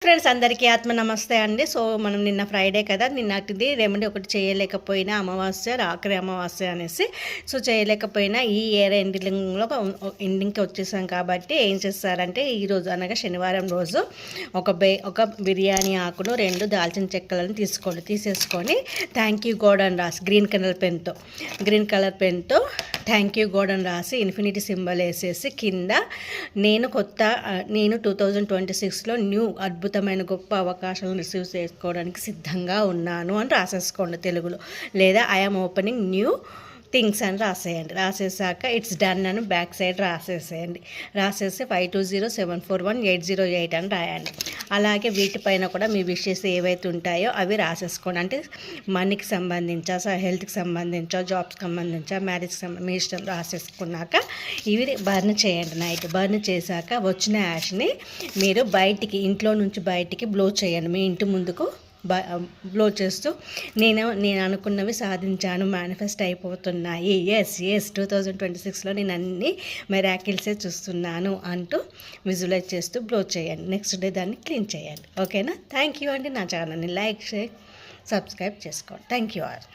Friends అందరికీ ఆత్మ నమస్తే అండి. సో మనం నిన్న ఫ్రైడే కదా, నిన్నటిది రెమెడీ ఒకటి చేయలేకపోయినా, అమావాస్య ఆఖరి అమావాస్య అనేసి సో చేయలేకపోయినా ఈ ఇయర్ ఎండింగ్కి వచ్చేసాం కాబట్టి ఏం చేస్తారంటే ఈరోజు అనగా శనివారం రోజు ఒక బిర్యానీ ఆకును 2 దాల్చిన చెక్కలను తీసేసుకొని థ్యాంక్ యూ గాడ్ అని రాసి గ్రీన్ కలర్ పెన్తో థ్యాంక్ యూ గాడ్ అని రాసి ఇన్ఫినిటీ సింబల్ వేసేసి కింద నేను 2026లో న్యూ అద్భుతమైన గొప్ప అవకాశాలను రిసీవ్ చేసుకోవడానికి సిద్ధంగా ఉన్నాను అని రాసేసుకోండి తెలుగులో, లేదా ఐఎమ్ ఓపెనింగ్ న్యూ థింగ్స్ అని రాసేయండి. రాసేసాక ఇట్స్ డన్ అని బ్యాక్ సైడ్ రాసేసేయండి. రాసేసి 5207418008 అని రాయండి. అలాగే వీటిపైన కూడా మీ విషెస్ ఏవైతే ఉంటాయో అవి రాసేసుకోండి. అంటే మనీకి సంబంధించా, హెల్త్కి సంబంధించా, జాబ్కి సంబంధించా, మ్యారేజ్కి మీ ఇష్టం రాసేసుకున్నాక ఇవి బర్న్ చేయండి. నైట్ బర్న్ చేశాక వచ్చిన యాష్ని మీరు ఇంట్లో నుంచి బయటికి బ్లో చేయండి. మీ ఇంటి ముందుకు బ్లో చేస్తూ నేను అనుకున్నవి సాధించాను, మేనిఫెస్ట్ అయిపోతున్నాయి, ఎస్ 2026లో నేను అన్ని మెరాకిల్సే చూస్తున్నాను అంటూ విజువలైజ్ చేస్తూ బ్లో చేయండి. నెక్స్ట్ డే దాన్ని క్లీన్ చేయండి. ఓకేనా? థ్యాంక్ యూ అండి. నా ఛానల్ని లైక్, షేర్, సబ్స్క్రైబ్ చేసుకోండి. Thank you all.